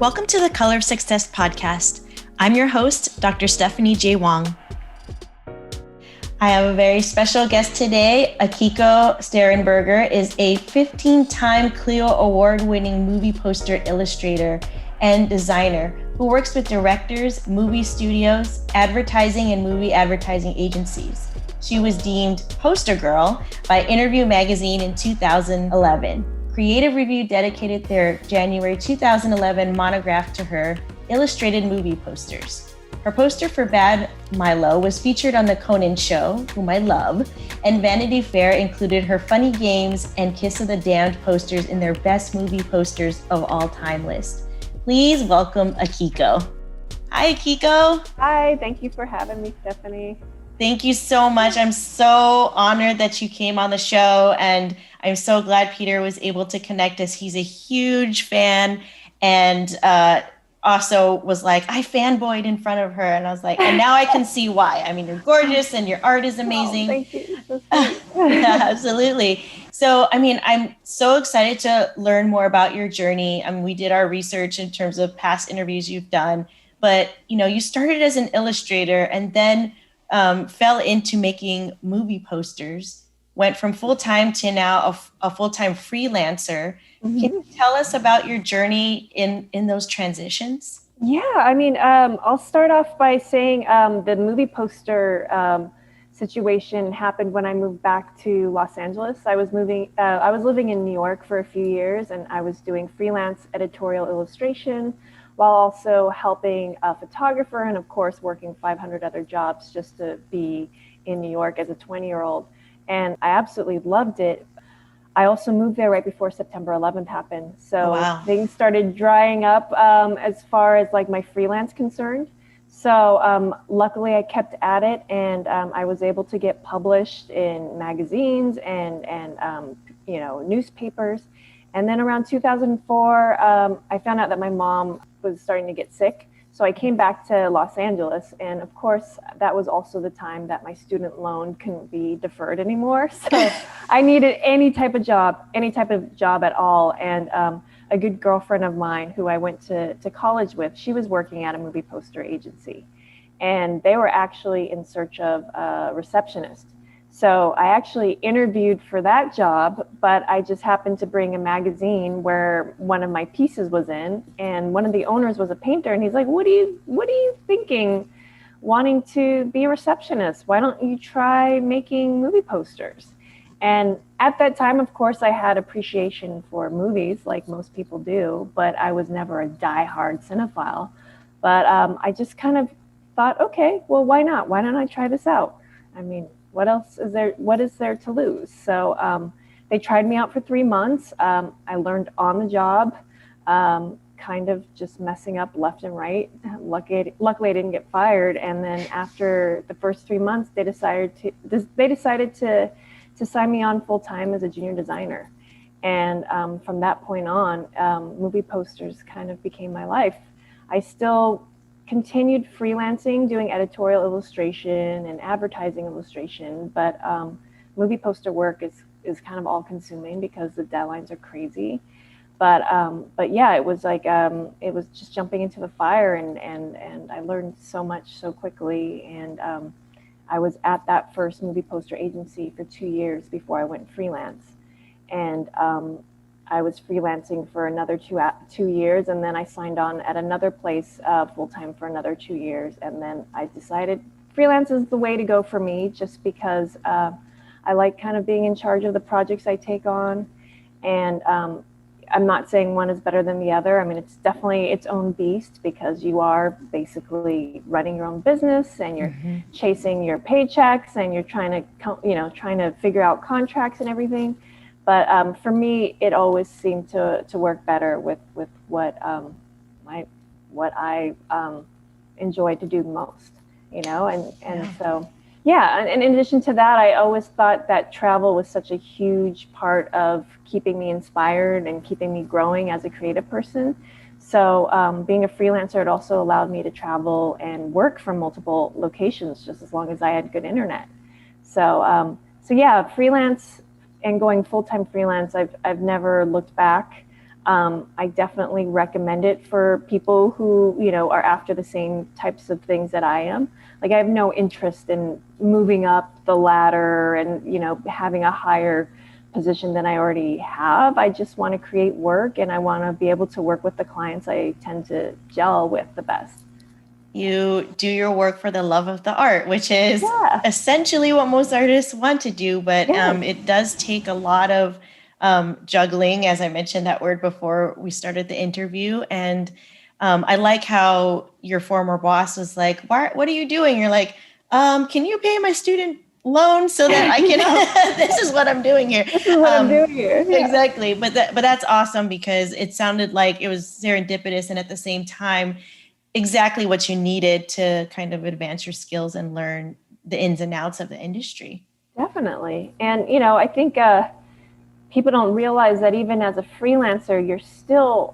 Welcome to the Color of Success podcast. I'm your host, Dr. Stephanie J. Wong. I have a very special guest today. Akiko Stehrenberger is a 15-time CLIO award-winning movie poster illustrator and designer who works with directors, movie studios, advertising, and movie advertising agencies. She was deemed Poster Girl by Interview magazine in 2011. Creative Review dedicated their January 2011 monograph to her illustrated movie posters. Her poster for Bad Milo was featured on the Conan show, whom I love, and Vanity Fair included her Funny Games and Kiss of the Damned posters in their Best Movie Posters of All Time list. Please welcome Akiko. Hi, Akiko. Hi, thank you for having me, Stephanie. Thank you so much. I'm so honored that you came on the show, and I'm so glad Peter was able to connect us. He's a huge fan, and also was like, I fanboyed in front of her, and I was like, and now I can see why. I mean, you're gorgeous, and your art is amazing. Oh, thank you. Yeah, absolutely. So, I mean, I'm so excited to learn more about your journey. I mean, we did our research in terms of past interviews you've done, but you started as an illustrator, and then fell into making movie posters, went from full-time to now a full-time freelancer. Mm-hmm. Can you tell us about your journey in those transitions? Yeah, I mean, I'll start off by saying the movie poster situation happened when I moved back to Los Angeles. I was living in New York for a few years, and I was doing freelance editorial illustration, while also helping a photographer and, of course, working 500 other jobs just to be in New York as a 20-year-old. And I absolutely loved it. I also moved there right before September 11th happened. So Things started drying up as far as like my freelance concerned. So luckily I kept at it, and I was able to get published in magazines and newspapers. And then around 2004, I found out that my mom was starting to get sick. So I came back to Los Angeles. And of course, that was also the time that my student loan couldn't be deferred anymore. So I needed any type of job at all. And a good girlfriend of mine who I went to college with, she was working at a movie poster agency. And they were actually in search of a receptionist. So I actually interviewed for that job, but I just happened to bring a magazine where one of my pieces was in, and one of the owners was a painter, and he's like, what are you thinking wanting to be a receptionist? Why don't you try making movie posters? And at that time, of course, I had appreciation for movies like most people do, but I was never a diehard cinephile. But I just kind of thought, okay, well, why not? Why don't I try this out? I mean, what else is there? What is there to lose? So they tried me out for 3 months. I learned on the job, kind of just messing up left and right. Luckily, I didn't get fired. And then after the first 3 months, they decided to sign me on full time as a junior designer. And from that point on, movie posters kind of became my life. I still continued freelancing, doing editorial illustration and advertising illustration, but movie poster work is kind of all consuming because the deadlines are crazy. But yeah, it was like it was just jumping into the fire, and I learned so much so quickly. And I was at that first movie poster agency for 2 years before I went freelance, and I was freelancing for another 2 years, and then I signed on at another place full-time for another 2 years. And then I decided freelance is the way to go for me, just because I like kind of being in charge of the projects I take on. And I'm not saying one is better than the other. I mean, it's definitely its own beast, because you are basically running your own business, and you're chasing your paychecks, and you're trying to figure out contracts and everything. But for me, it always seemed to work better with what I enjoy to do the most, So yeah. And in addition to that, I always thought that travel was such a huge part of keeping me inspired and keeping me growing as a creative person. So being a freelancer, it also allowed me to travel and work from multiple locations, just as long as I had good internet. So yeah, freelance and going full-time freelance, I've never looked back. I definitely recommend it for people who, are after the same types of things that I am. Like I have no interest in moving up the ladder and, having a higher position than I already have. I just want to create work, and I want to be able to work with the clients I tend to gel with the best. You do your work for the love of the art, which is Yeah. essentially what most artists want to do, but Yes. it does take a lot of juggling, as I mentioned that word before we started the interview. And I like how your former boss was like, what are you doing? You're like, can you pay my student loan so that I can, this is what I'm doing here. This is what I'm doing here. Yeah. Exactly. But that's awesome, because it sounded like it was serendipitous, and at the same time, exactly what you needed to kind of advance your skills and learn the ins and outs of the industry. Definitely. And, I think people don't realize that even as a freelancer, you're still,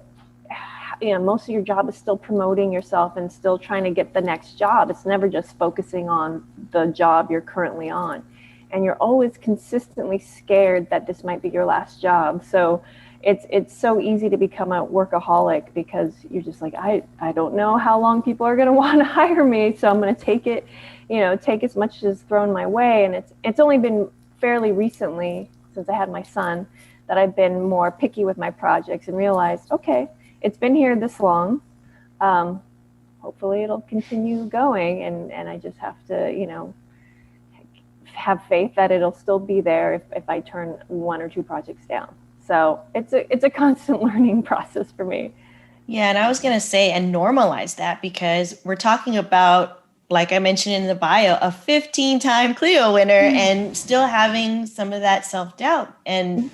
most of your job is still promoting yourself and still trying to get the next job. It's never just focusing on the job you're currently on. And you're always consistently scared that this might be your last job. So it's so easy to become a workaholic, because you're just like, I don't know how long people are going to want to hire me. So I'm going to take it, take as much as thrown my way. And it's only been fairly recently, since I had my son, that I've been more picky with my projects and realized, okay, it's been here this long. Hopefully it'll continue going. And I just have to, have faith that it'll still be there if I turn one or two projects down. So it's a constant learning process for me. Yeah, and I was going to say, and normalize that, because we're talking about, like I mentioned in the bio, a 15-time CLIO winner, and still having some of that self-doubt and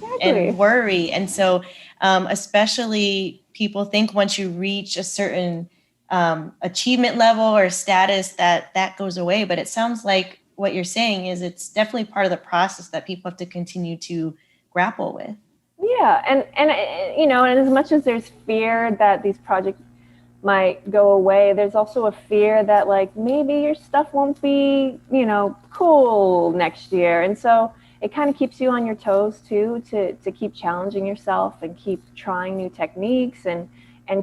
worry. And so especially people think once you reach a certain achievement level or status that goes away. But it sounds like what you're saying is it's definitely part of the process that people have to continue to grapple with. Yeah, and as much as there's fear that these projects might go away, there's also a fear that like maybe your stuff won't be, cool next year. And so it kind of keeps you on your toes too, to keep challenging yourself and keep trying new techniques and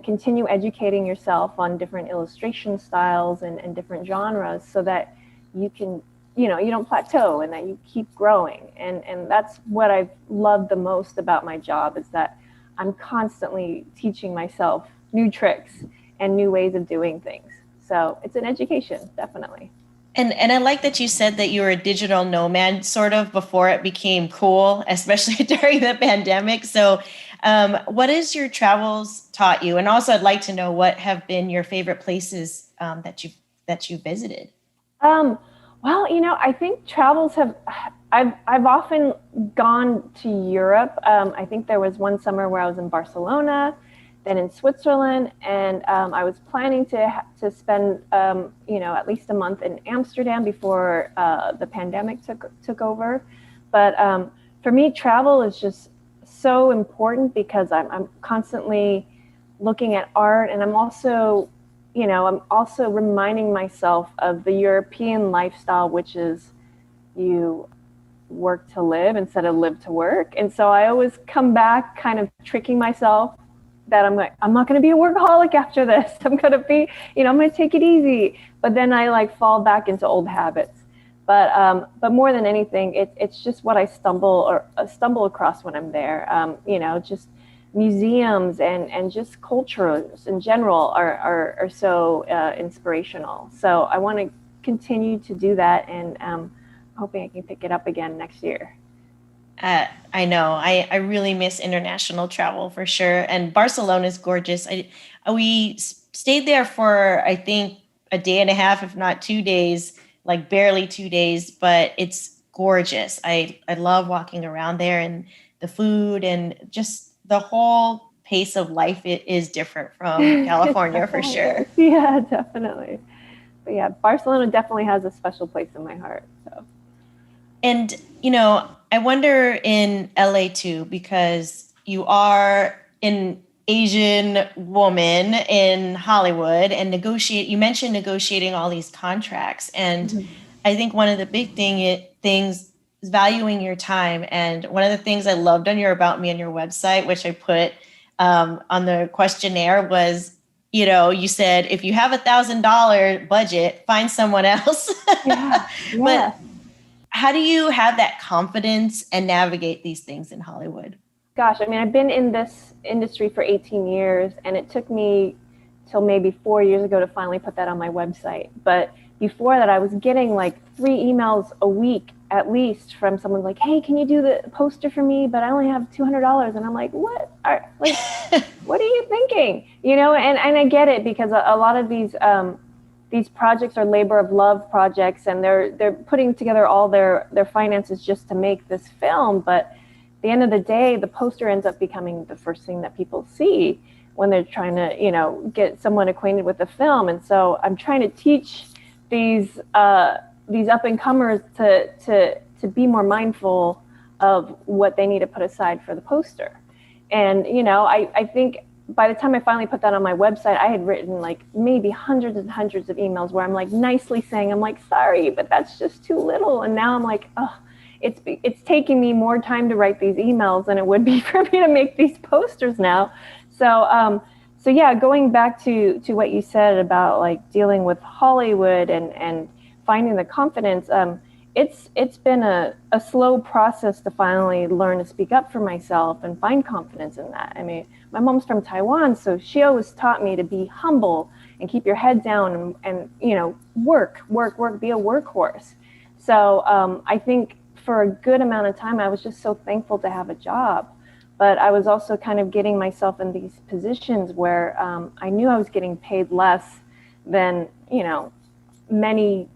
continue educating yourself on different illustration styles and different genres, so that you can, you don't plateau and that you keep growing. And that's what I've loved the most about my job, is that I'm constantly teaching myself new tricks and new ways of doing things. So it's an education, definitely. And I like that you said that you were a digital nomad sort of before it became cool, especially during the pandemic. So what has your travels taught you? And also I'd like to know, what have been your favorite places that you've visited? Well, I think travels have, I've often gone to Europe. I think there was one summer where I was in Barcelona, then in Switzerland, and I was planning to spend, at least a month in Amsterdam before the pandemic took over. But for me, travel is just so important, because I'm constantly looking at art, and I'm also reminding myself of the European lifestyle, which is you work to live instead of live to work. And so I always come back kind of tricking myself that I'm not going to be a workaholic after this. I'm going to be, I'm going to take it easy. But then I like fall back into old habits. But more than anything, it's just what I stumble across when I'm there. Just museums and just cultures in general are so inspirational. So I want to continue to do that, and hoping I can pick it up again next year. I know. I really miss international travel for sure. And Barcelona is gorgeous. We stayed there for, I think, a day and a half, if not 2 days, like barely 2 days, but it's gorgeous. I love walking around there, and the food and just the whole pace of life. It is different from California for sure. Yeah, definitely. But yeah, Barcelona definitely has a special place in my heart. So. And, I wonder in LA too, because you are an Asian woman in Hollywood, and you mentioned negotiating all these contracts. And I think one of the big things is valuing your time. And one of the things I loved on your About Me on your website, which I put on the questionnaire was, you said, if you have $1,000 budget, find someone else. Yeah. But how do you have that confidence and navigate these things in Hollywood? Gosh, I mean, I've been in this industry for 18 years, and it took me till maybe 4 years ago to finally put that on my website. But before that, I was getting like 3 emails a week at least from someone like, hey, can you do the poster for me? But I only have $200. And I'm like, what? What are you thinking? And I get it, because a lot of these projects are labor of love projects, and they're putting together all their finances just to make this film. But at the end of the day, the poster ends up becoming the first thing that people see when they're trying to, get someone acquainted with the film. And so I'm trying to teach these up and comers to be more mindful of what they need to put aside for the poster. And I think by the time I finally put that on my website, I had written like maybe hundreds and hundreds of emails where I'm like nicely saying, I'm like, sorry, but that's just too little. And now I'm like, oh, it's taking me more time to write these emails than it would be for me to make these posters now. So yeah, going back to what you said about like dealing with Hollywood and finding the confidence, it's been a slow process to finally learn to speak up for myself and find confidence in that. I mean, my mom's from Taiwan, so she always taught me to be humble and keep your head down and work, be a workhorse. So I think for a good amount of time, I was just so thankful to have a job. But I was also kind of getting myself in these positions where I knew I was getting paid less than, many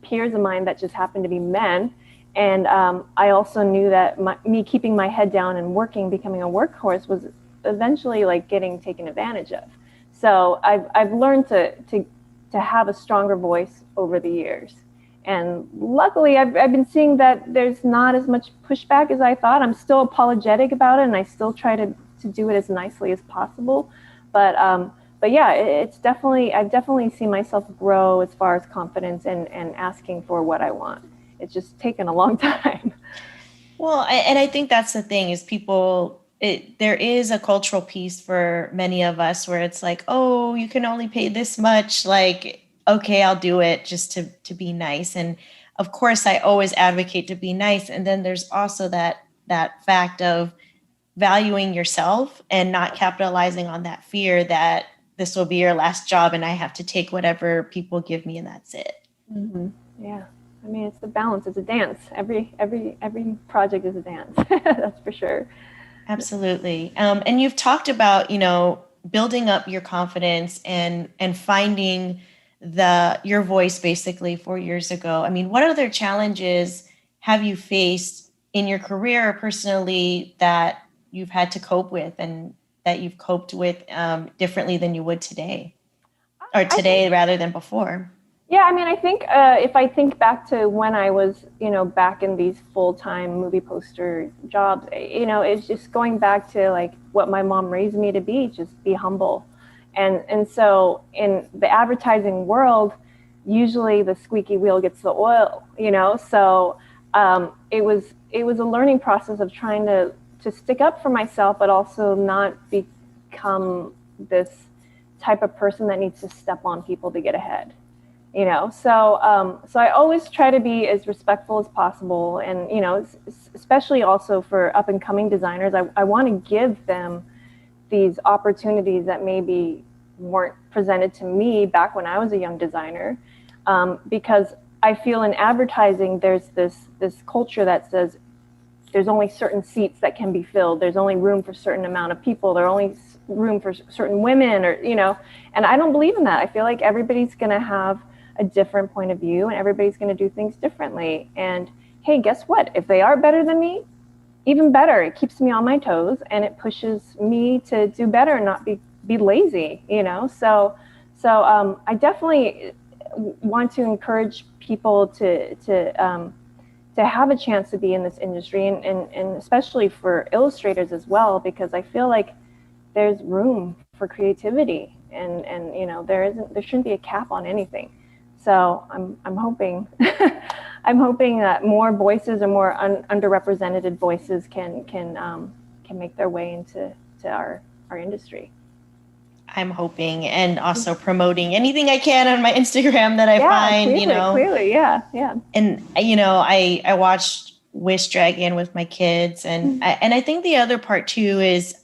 peers of mine that just happened to be men. And I also knew that me keeping my head down and working, becoming a workhorse, was eventually like getting taken advantage of. So I've learned to have a stronger voice over the years. And luckily, I've been seeing that there's not as much pushback as I thought. I'm still apologetic about it, and I still try to do it as nicely as possible. But yeah, I've definitely seen myself grow as far as confidence and asking for what I want. It's just taken a long time. Well, and I think that's the thing is there is a cultural piece for many of us where it's like, oh, you can only pay this much, like, okay, I'll do it just to be nice. And of course, I always advocate to be nice. And then there's also that fact of valuing yourself and not capitalizing on that fear that this will be your last job and I have to take whatever people give me and that's it. Mm-hmm. Yeah. I mean, it's the balance. It's a dance. Every project is a dance. That's for sure. Absolutely. And you've talked about, building up your confidence and finding your voice basically 4 years ago. I mean, what other challenges have you faced in your career or personally that you've had to cope with and that you've coped with differently than you would today rather than before? Yeah, I mean, I think if I think back to when I was, back in these full-time movie poster jobs, it's just going back to like what my mom raised me to be, just be humble. And so in the advertising world, usually the squeaky wheel gets the oil, so it was a learning process of trying to stick up for myself, but also not become this type of person that needs to step on people to get ahead. So I always try to be as respectful as possible. And, especially also for up and coming designers, I want to give them these opportunities that maybe weren't presented to me back when I was a young designer. Because I feel in advertising, there's this culture that says there's only certain seats that can be filled. There's only room for a certain amount of people. There's only room for certain women and I don't believe in that. I feel like everybody's going to have a different point of view and everybody's going to do things differently. And hey, guess what? If they are better than me, even better. It keeps me on my toes and it pushes me to do better and not be lazy, So I definitely want to encourage people to have a chance to be in this industry and especially for illustrators as well, because I feel like there's room for creativity and there shouldn't be a cap on anything. So I'm hoping that more voices or more underrepresented voices can make their way into our our industry. I'm hoping, and also promoting anything I can on my Instagram that I find, Clearly. Yeah. And, I watched Wish Dragon with my kids. And I think the other part too is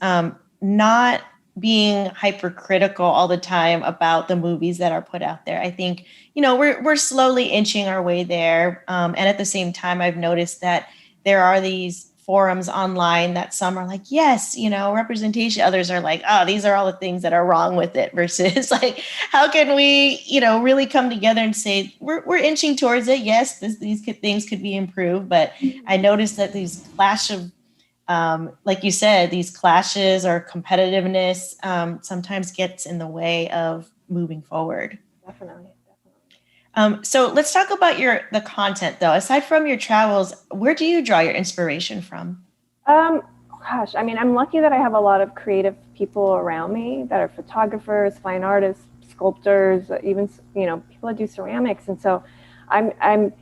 not being hypercritical all the time about the movies that are put out there. I think, we're slowly inching our way there. And at the same time, I've noticed that there are these forums online that some are like, yes, representation. Others are like, oh, these are all the things that are wrong with it, versus like, how can we, really come together and say we're inching towards it. Yes, these things could be improved. But I noticed that these clash of, like you said, these clashes or competitiveness sometimes gets in the way of moving forward. Definitely. So let's talk about the content, though. Aside from your travels, where do you draw your inspiration from? I'm lucky that I have a lot of creative people around me that are photographers, fine artists, sculptors, even people that do ceramics, and so I'm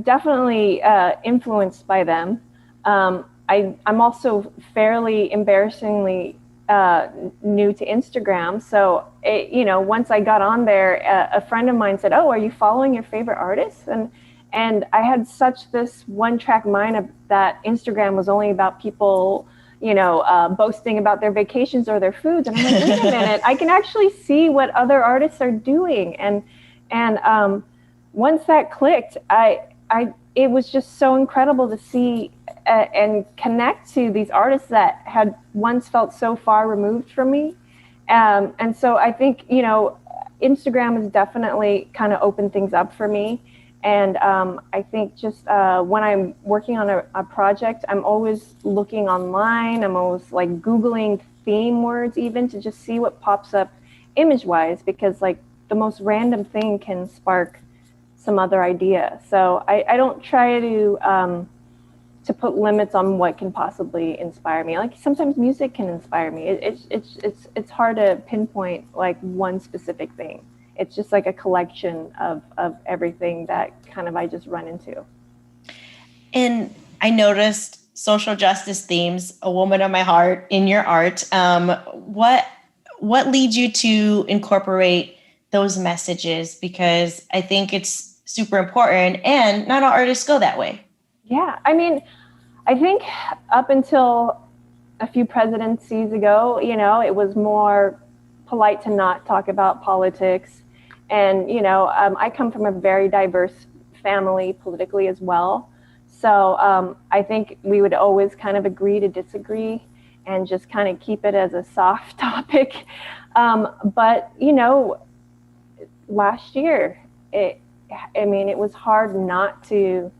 definitely influenced by them. I'm also fairly embarrassingly new to Instagram. So, once I got on there, a friend of mine said, "Oh, are you following your favorite artists?" And I had such this one-track mind of that Instagram was only about people, boasting about their vacations or their foods. And I'm like, wait a minute, I can actually see what other artists are doing. And once that clicked, it was just so incredible to see and connect to these artists that had once felt so far removed from me. And so I think, Instagram has definitely kind of opened things up for me. And I think just when I'm working on a project, I'm always looking online. I'm always like Googling theme words even to just see what pops up image-wise, because like the most random thing can spark some other idea. So I don't try to put limits on what can possibly inspire me. Like sometimes music can inspire me. It's hard to pinpoint like one specific thing. It's just like a collection of everything that kind of I just run into. And I noticed social justice themes, a woman of my heart, in your art. What leads you to incorporate those messages? Because I think it's super important, and not all artists go that way. Yeah, I think up until a few presidencies ago, it was more polite to not talk about politics. And, I come from a very diverse family politically as well. So I think we would always kind of agree to disagree and just kind of keep it as a soft topic. But, last year, it was hard not to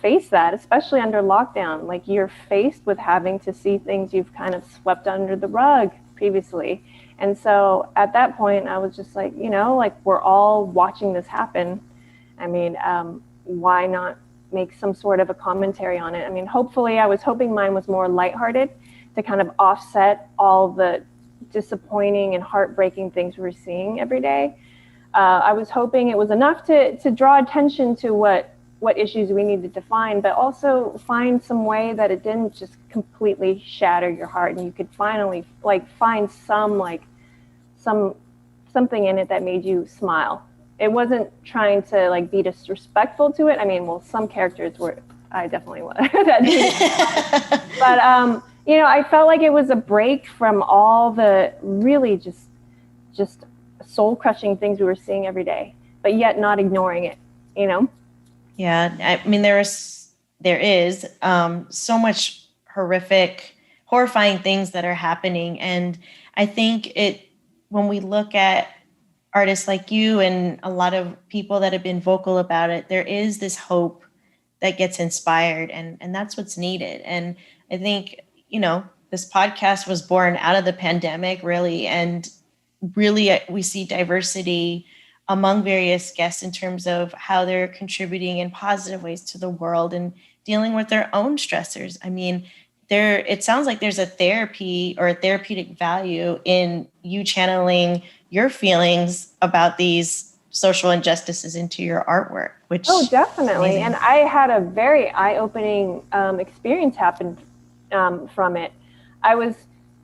face that, especially under lockdown. Like you're faced with having to see things you've kind of swept under the rug previously. And so at that point, I was just like, we're all watching this happen. Why not make some sort of a commentary on it? Hopefully, I was hoping mine was more lighthearted to kind of offset all the disappointing and heartbreaking things we're seeing every day. I was hoping it was enough to draw attention to what issues we needed to find, but also find some way that it didn't just completely shatter your heart, and you could finally find something in it that made you smile. It wasn't trying to be disrespectful to it. Some characters were, I definitely was. But I felt like it was a break from all the really just soul-crushing things we were seeing every day, but yet not ignoring it, Yeah, there is so much horrifying things that are happening. And I think when we look at artists like you and a lot of people that have been vocal about it, there is this hope that gets inspired, and that's what's needed. And I think, this podcast was born out of the pandemic, really, and really we see diversity among various guests in terms of how they're contributing in positive ways to the world and dealing with their own stressors. It sounds like there's a therapy or a therapeutic value in you channeling your feelings about these social injustices into your artwork, which definitely. And I had a very eye-opening experience happen from it. I was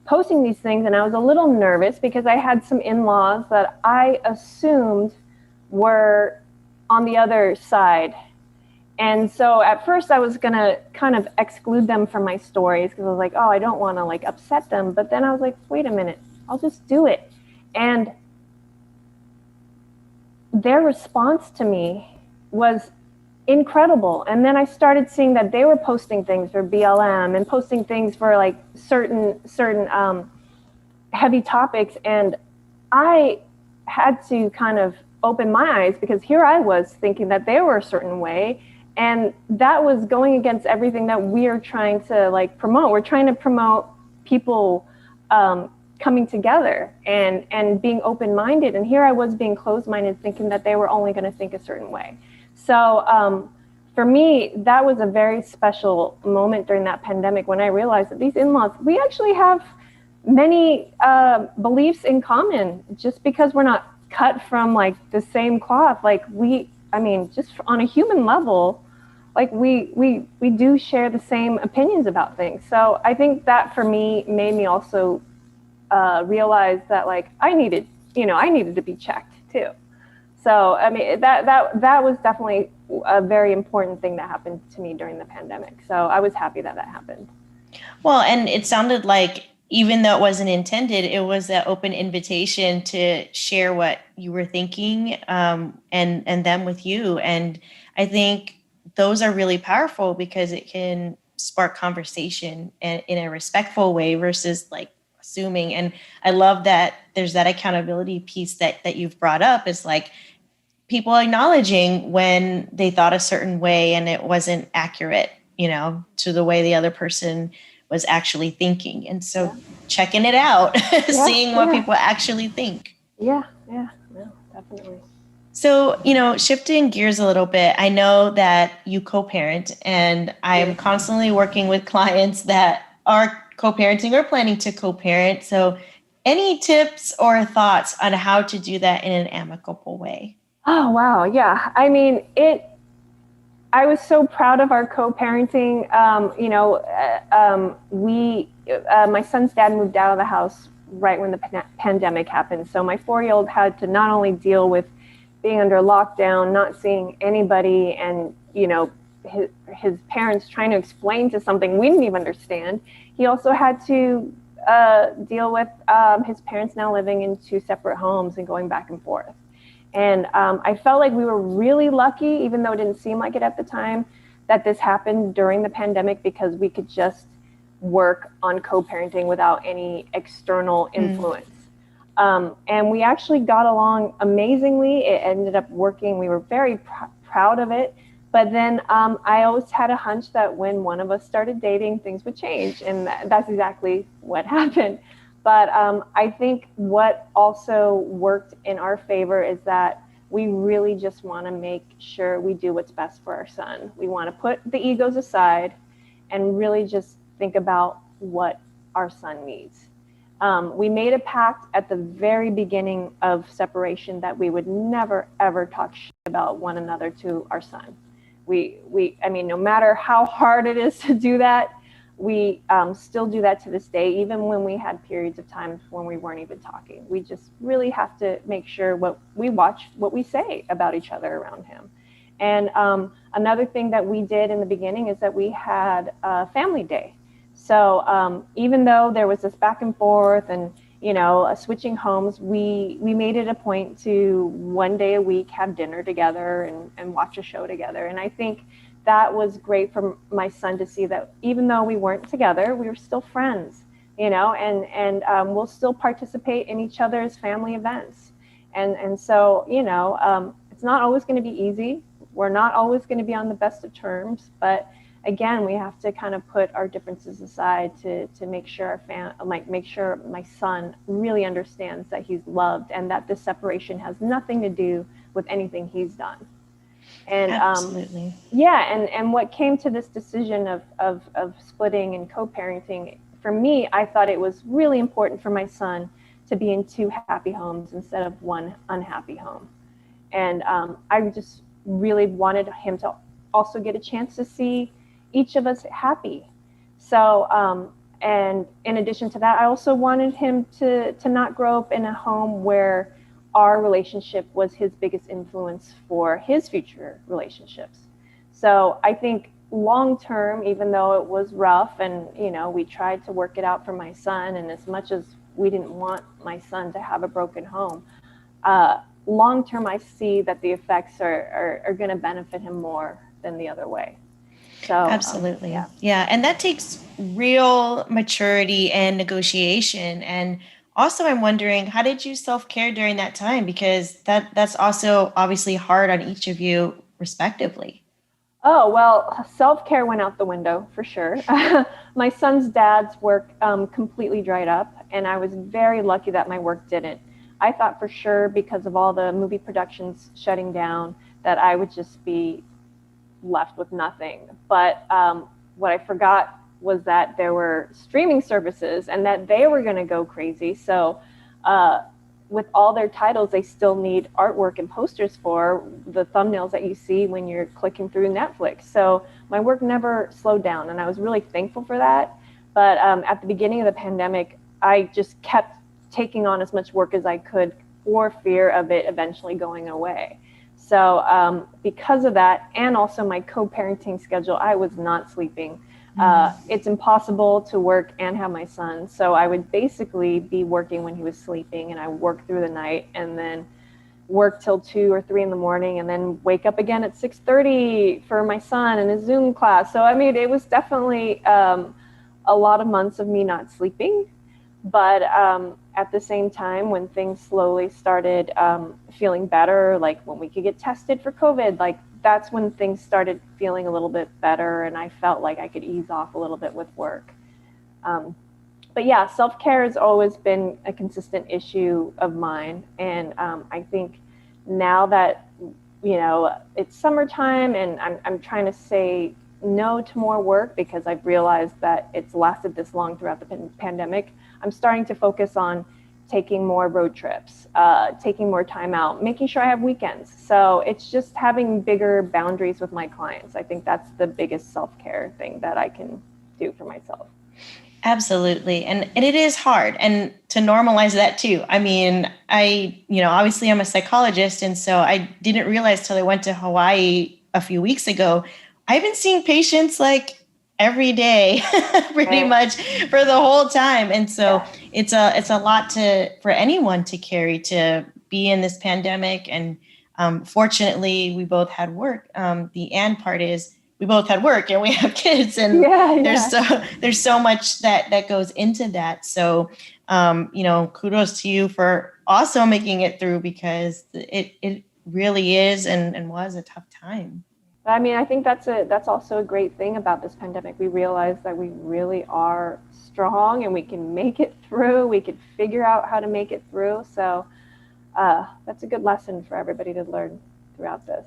posting these things, and I was a little nervous because I had some in-laws that I assumed were on the other side. And so at first I was gonna kind of exclude them from my stories because I was like, oh, I don't want to like upset them. But then I was like, wait a minute, I'll just do it. And their response to me was incredible. And then I started seeing that they were posting things for BLM and posting things for like certain heavy topics. And I had to kind of open my eyes because here I was thinking that they were a certain way. And that was going against everything that we are trying to like promote. We're trying to promote people coming together and being open-minded. And here I was being closed-minded, thinking that they were only going to think a certain way. So for me, that was a very special moment during that pandemic when I realized that these in-laws, we actually have many beliefs in common just because we're not cut from like the same cloth. Like just on a human level, like we do share the same opinions about things. So I think that for me made me also realize that like I needed to be checked too. So I mean that was definitely a very important thing that happened to me during the pandemic. So I was happy that happened. Well, and it sounded like even though it wasn't intended, it was that open invitation to share what you were thinking and them with you. And I think those are really powerful because it can spark conversation in a respectful way versus like assuming. And I love that there's that accountability piece that you've brought up. Is like people acknowledging when they thought a certain way and it wasn't accurate, to the way the other person was actually thinking. And so checking it out, seeing what people actually think. Yeah, no, definitely. So, shifting gears a little bit, I know that you co-parent, and I am constantly working with clients that are co-parenting or planning to co-parent. So any tips or thoughts on how to do that in an amicable way? Oh, wow. Yeah. I mean, I was so proud of our co-parenting. My son's dad moved out of the house right when the pandemic happened. So my 4-year-old had to not only deal with being under lockdown, not seeing anybody, and, his parents trying to explain to something we didn't even understand. He also had to deal with his parents now living in 2 separate homes and going back and forth. And I felt like we were really lucky, even though it didn't seem like it at the time, that this happened during the pandemic because we could just work on co-parenting without any external influence. And we actually got along amazingly. It ended up working. We were very proud of it. But then I always had a hunch that when one of us started dating, things would change. And that's exactly what happened. But I think what also worked in our favor is that we really just want to make sure we do what's best for our son. We want to put the egos aside and really just think about what our son needs. We made a pact at the very beginning of separation that we would never, ever talk shit about one another to our son. I mean, no matter how hard it is to do that, we still do that to this day, even when we had periods of times when we weren't even talking. We just really have to make sure what we say about each other around him. And another thing that we did in the beginning is that we had a family day. So even though there was this back and forth and, switching homes, we made it a point to one day a week have dinner together and watch a show together. And I think that was great for my son to see that even though we weren't together, we were still friends, and we'll still participate in each other's family events. And so, it's not always going to be easy. We're not always going to be on the best of terms, but again, we have to kind of put our differences aside to make sure make sure my son really understands that he's loved and that this separation has nothing to do with anything he's done. And absolutely. And what came to this decision of splitting and co-parenting, for me, I thought it was really important for my son to be in 2 happy homes instead of 1 unhappy home. And I just really wanted him to also get a chance to see each of us happy. So And in addition to that, I also wanted him to not grow up in a home where our relationship was his biggest influence for his future relationships. So I think long term, even though it was rough and, we tried to work it out for my son, and as much as we didn't want my son to have a broken home, long term, I see that the effects are going to benefit him more than the other way. So absolutely. Yeah. And that takes real maturity and negotiation. And also, I'm wondering, how did you self-care during that time? Because that's also obviously hard on each of you respectively. Oh, well, self-care went out the window for sure. My son's dad's work completely dried up, and I was very lucky that my work didn't. I thought for sure, because of all the movie productions shutting down, that I would just be left with nothing. But what I forgot was that there were streaming services and that they were going to go crazy. So with all their titles, they still need artwork and posters for the thumbnails that you see when you're clicking through Netflix. So my work never slowed down, and I was really thankful for that. But at the beginning of the pandemic, I just kept taking on as much work as I could for fear of it eventually going away. So because of that, and also my co-parenting schedule, I was not sleeping. It's impossible to work and have my son. So I would basically be working when he was sleeping, and I work through the night and then work till 2 or 3 in the morning, and then wake up again at 6:30 for my son and his Zoom class. So, I mean, it was definitely a lot of months of me not sleeping. But at the same time, when things slowly started feeling better, like when we could get tested for COVID, like that's when things started feeling a little bit better, and I felt like I could ease off a little bit with work. But yeah, self-care has always been a consistent issue of mine. And I think now that, it's summertime and I'm trying to say no to more work because I've realized that it's lasted this long throughout the pandemic, I'm starting to focus on taking more road trips, taking more time out, making sure I have weekends. So it's just having bigger boundaries with my clients. I think that's the biggest self-care thing that I can do for myself. Absolutely. And it is hard, and to normalize that too. I mean, obviously I'm a psychologist, and so I didn't realize till I went to Hawaii a few weeks ago, I've been seeing patients like every day, pretty much for the whole time. And so it's a lot for anyone to carry, to be in this pandemic. And fortunately, we both had work. The and part is we both had work and we have kids, and there's so much that goes into that. So, kudos to you for also making it through, because it really is and was a tough time. I mean, I think that's also a great thing about this pandemic. We realize that we really are strong and we can make it through. We can figure out how to make it through. So that's a good lesson for everybody to learn throughout this.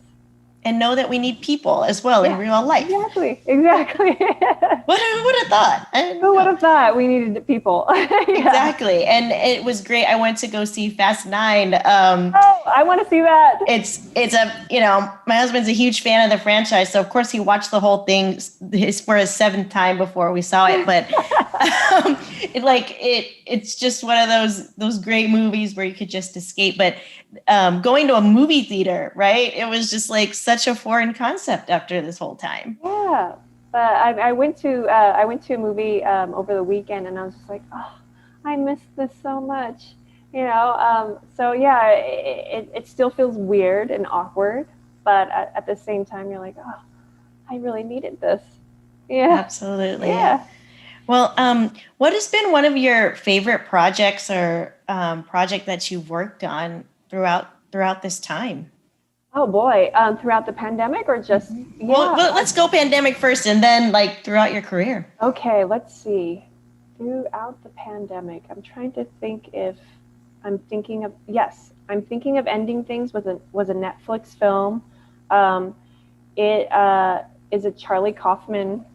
And know that we need people as well in real life. Exactly. Who would have thought? Who would have thought we needed people? Exactly. And it was great. I went to go see Fast 9. I want to see that. It's my husband's a huge fan of the franchise. So of course he watched the whole thing for his 7th time before we saw it. But it's just one of those great movies where you could just escape. But going to a movie theater, right? It was just like such a foreign concept after this whole time. Yeah. But I went to a movie over the weekend, and I was just like, oh, I missed this so much, So yeah, it still feels weird and awkward, but at the same time, you're like, oh, I really needed this. Yeah, absolutely. Yeah. Well, what has been one of your favorite projects or project that you've worked on throughout this time? Oh boy, throughout the pandemic or just? Mm-hmm. Yeah. Well, let's go pandemic first, and then throughout your career. Okay, let's see. Throughout the pandemic, I'm trying to think if I'm thinking of Ending Things was a Netflix film. It is a Charlie Kaufman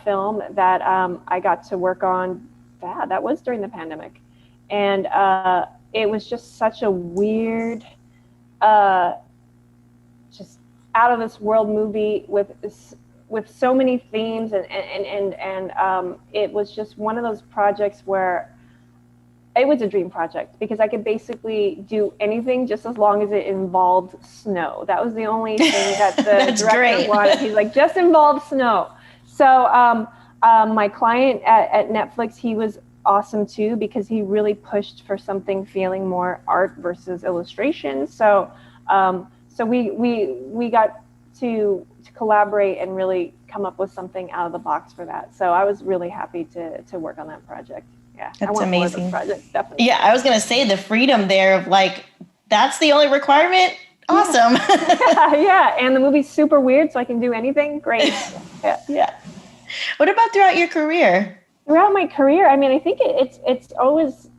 film that I got to work on. That was during the pandemic, and it was just such a weird, just out of this world movie with with so many themes, and it was just one of those projects where it was a dream project because I could basically do anything just as long as it involved snow. That was the only thing that the director wanted. He's like, just involve snow. So my client at Netflix, he was awesome too, because he really pushed for something feeling more art versus illustration. So we got to collaborate and really come up with something out of the box for that. So I was really happy to work on that project. Yeah, that's amazing. Projects, definitely. Yeah, I was gonna say the freedom there of like, that's the only requirement. Awesome. Yeah, and the movie's super weird, so I can do anything. Great. Yeah. What about throughout your career? Throughout my career, I mean, I think it's always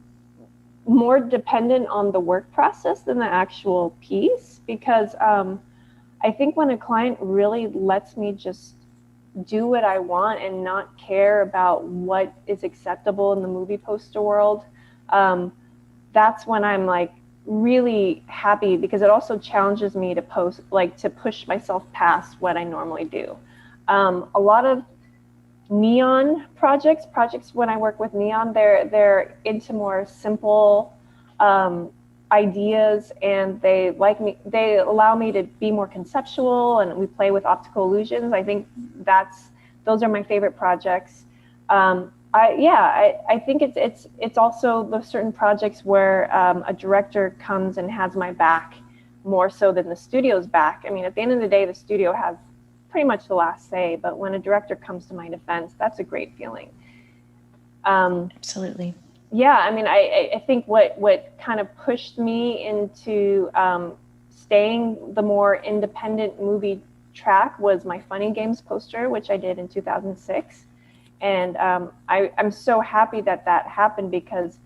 more dependent on the work process than the actual piece, because I think when a client really lets me just do what I want and not care about what is acceptable in the movie poster world, that's when I'm like really happy, because it also challenges me to push myself past what I normally do. A lot of neon projects when I work with neon, they're into more simple ideas, and they allow me to be more conceptual, and we play with optical illusions. I think those are my favorite projects. I think it's also the certain projects where a director comes and has my back more so than the studio's back. I mean, at the end of the day, the studio has pretty much the last say, but when a director comes to my defense, that's a great feeling. Absolutely. Yeah, I mean, I think what kind of pushed me into staying the more independent movie track was my Funny Games poster, which I did in 2006. And I'm so happy that happened, because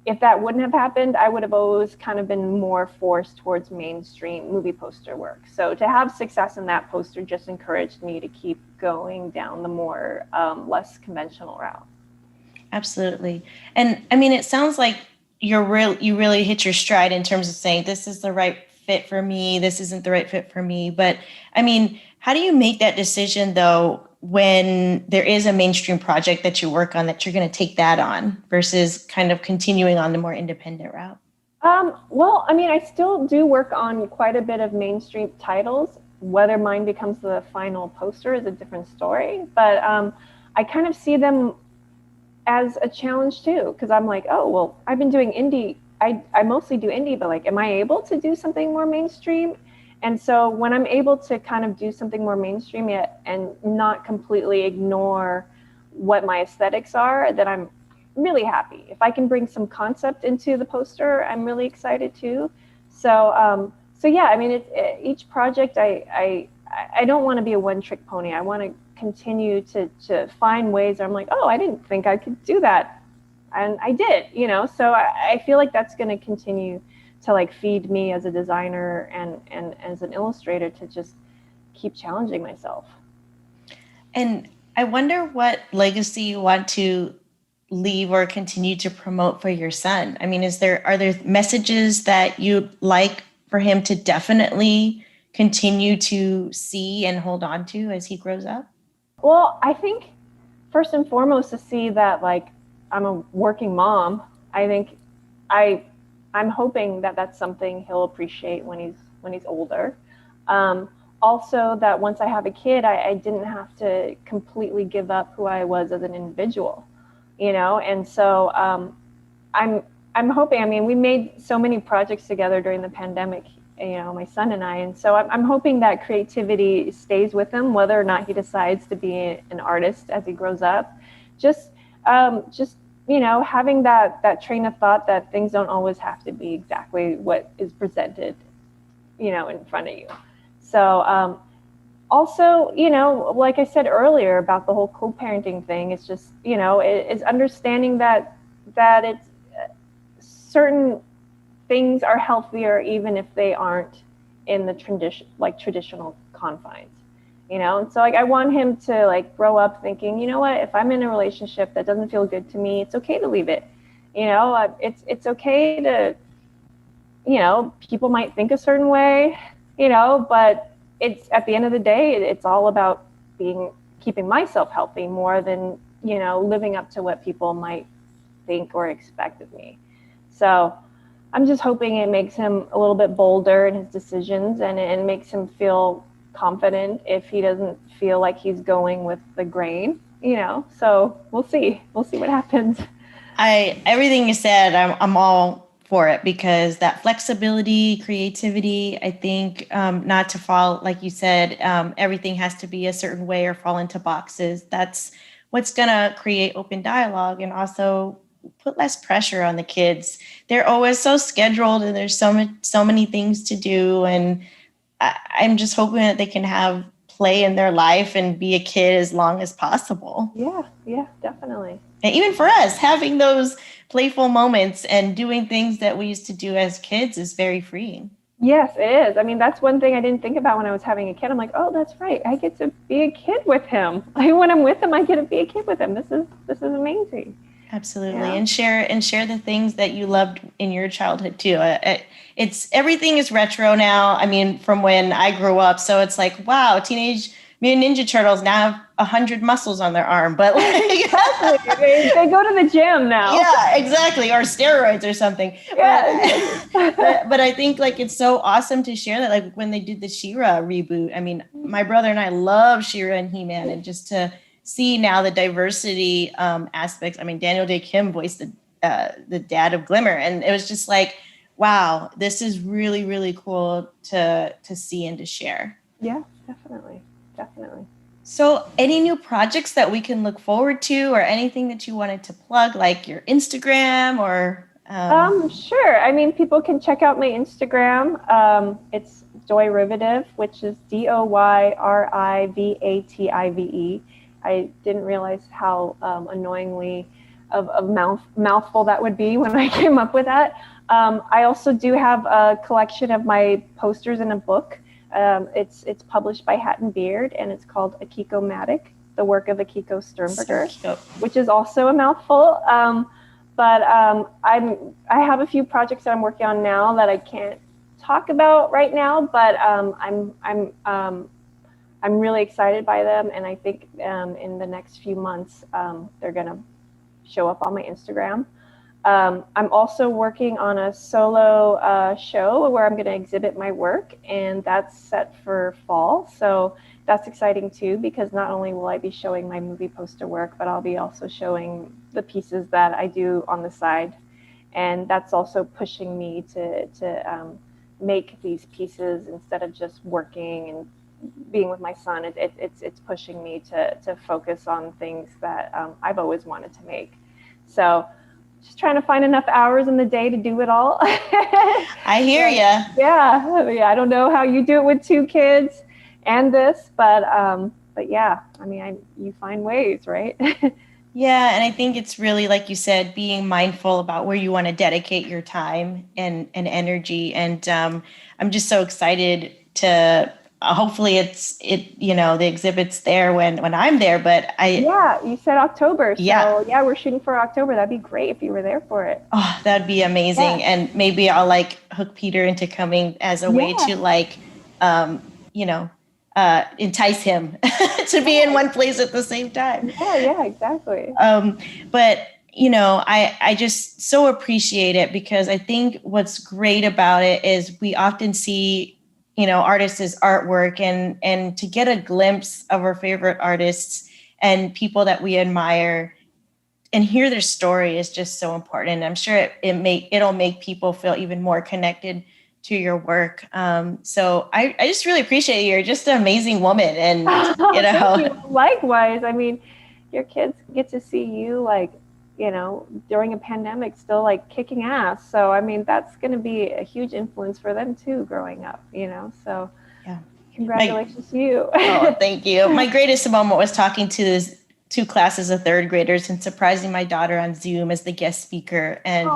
if that wouldn't have happened, I would have always kind of been more forced towards mainstream movie poster work. So to have success in that poster just encouraged me to keep going down the more less conventional route. Absolutely. And I mean, it sounds like you really hit your stride in terms of saying, this is the right fit for me, this isn't the right fit for me. But I mean, how do you make that decision though, when there is a mainstream project that you work on, that you're going to take that on versus kind of continuing on the more independent route? Well, I mean, I still do work on quite a bit of mainstream titles. Whether mine becomes the final poster is a different story, but I kind of see them as a challenge too, because I'm like, oh, well, I've been doing indie. I mostly do indie, but like, am I able to do something more mainstream? And so when I'm able to kind of do something more mainstream yet and not completely ignore what my aesthetics are, then I'm really happy. If I can bring some concept into the poster, I'm really excited too. So yeah, I mean, each project, I don't want to be a one-trick pony. I want to continue to find ways where I'm like, oh, I didn't think I could do that, and I did, you know. So I feel like that's going to continue to like feed me as a designer and as an illustrator, to just keep challenging myself. And I wonder what legacy you want to leave or continue to promote for your son. I mean, are there messages that you'd like for him to definitely continue to see and hold on to as he grows up? Well, I think first and foremost, to see that like I'm a working mom. I think I'm hoping that that's something he'll appreciate when he's older. Also, that once I have a kid, I didn't have to completely give up who I was as an individual, you know. And so I'm hoping. I mean, we made so many projects together during the pandemic, you know, my son and I. And so I'm hoping that creativity stays with him, whether or not he decides to be an artist as he grows up. Just you know, having that train of thought that things don't always have to be exactly what is presented, you know, in front of you. So also, you know, like I said earlier about the whole co-parenting thing, it's just, you know, it's understanding that it's certain things are healthier even if they aren't in the traditional confines. You know, and so like I want him to like grow up thinking, you know what, if I'm in a relationship that doesn't feel good to me, it's okay to leave it. You know, it's okay to, you know, people might think a certain way, you know, but it's at the end of the day, it's all about keeping myself healthy more than, living up to what people might think or expect of me. So I'm just hoping it makes him a little bit bolder in his decisions, and it makes him feel confident if he doesn't feel like he's going with the grain, so we'll see what happens. Everything you said, I'm all for it, because that flexibility, creativity, I think, not to fall, like you said, everything has to be a certain way or fall into boxes. That's what's going to create open dialogue and also put less pressure on the kids. They're always so scheduled and there's so many things to do. And I'm just hoping that they can have play in their life and be a kid as long as possible. Yeah, definitely. And even for us, having those playful moments and doing things that we used to do as kids is very freeing. Yes, it is. I mean, that's one thing I didn't think about when I was having a kid. I'm like, oh, that's right. I get to be a kid with him. When I'm with him, I get to be a kid with him. This is amazing. Absolutely. Yeah. And share the things that you loved in your childhood too. It's everything is retro now. I mean, from when I grew up. So it's like, wow, Teenage Mutant Ninja Turtles now have 100 muscles on their arm, but exactly. They go to the gym now. Yeah, exactly. Or steroids or something. Yeah. but I think like it's so awesome to share that, like when they did the She-Ra reboot. I mean, my brother and I love She-Ra and He-Man, and just to see now the diversity aspects. I mean, Daniel Day Kim voiced the dad of Glimmer, and it was just like, wow, this is really, really cool to see and to share. Yeah, definitely. So any new projects that we can look forward to, or anything that you wanted to plug, like your Instagram or? Sure. I mean, people can check out my Instagram. It's Doyrivative, which is DOYRIVATIVE. I didn't realize how annoyingly of a mouthful that would be when I came up with that. I also do have a collection of my posters in a book. It's published by Hat and Beard, and it's called Akiko-matic, the work of Akiko Stehrenberger, which is also a mouthful. But I have a few projects that I'm working on now that I can't talk about right now, but I'm really excited by them, and I think in the next few months they're gonna show up on my Instagram. I'm also working on a solo show where I'm going to exhibit my work, and that's set for fall. So that's exciting too, because not only will I be showing my movie poster work, but I'll be also showing the pieces that I do on the side. And that's also pushing me to make these pieces instead of just working and being with my son. It's pushing me to focus on things that I've always wanted to make. So just trying to find enough hours in the day to do it all. I hear you. Yeah. I don't know how you do it with 2 kids and this, but yeah, I mean, you find ways, right? Yeah. And I think it's really, like you said, being mindful about where you want to dedicate your time and energy. And I'm just so excited to hopefully the exhibit's there when I'm there, but you said October. So yeah, we're shooting for October. That'd be great if you were there for it. Oh, that'd be amazing. Yeah. And maybe I'll hook Peter into coming as a way to entice him to be in one place at the same time. Yeah, exactly. But I just so appreciate it, because I think what's great about it is we often see artists' artwork, and to get a glimpse of our favorite artists and people that we admire and hear their story is just so important. And I'm sure it'll make people feel even more connected to your work. So I just really appreciate you. You're just an amazing woman. And, Thank you. Likewise. I mean, your kids get to see you during a pandemic still kicking ass. So, I mean, that's going to be a huge influence for them too, growing up, so yeah. Congratulations to you. Oh, thank you. My greatest moment was talking to these 2 classes of 3rd graders and surprising my daughter on Zoom as the guest speaker. And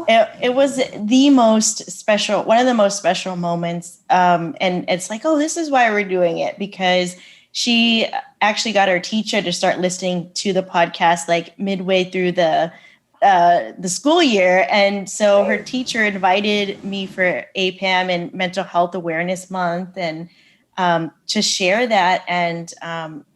it was one of the most special moments. And it's like, oh, this is why we're doing it, because she actually got her teacher to start listening to the podcast midway through the school year. And so her teacher invited me for APAM and Mental Health Awareness Month. And to share that and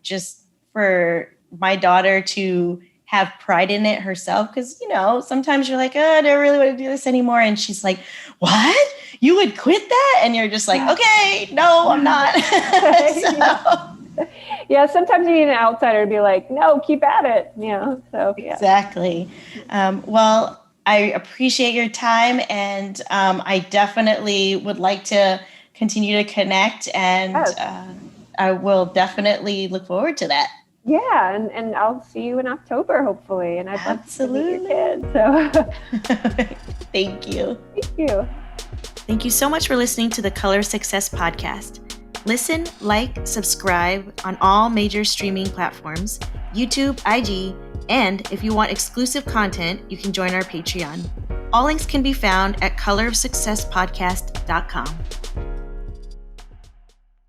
just for my daughter to have pride in it herself. Because, sometimes you're like, oh, I don't really want to do this anymore. And she's like, what? You would quit that? And you're just like, okay, no, I'm not. Yeah, sometimes you need an outsider to be like, no, keep at it. So yeah. Exactly. Well, I appreciate your time, and I definitely would like to continue to connect, and I will definitely look forward to that. Yeah, and I'll see you in October, hopefully, and I'd love to meet your kid. So Thank you. Thank you. Thank you so much for listening to the Color Success Podcast. Listen, like, subscribe on all major streaming platforms, YouTube, IG, and if you want exclusive content, you can join our Patreon. All links can be found at colorofsuccesspodcast.com.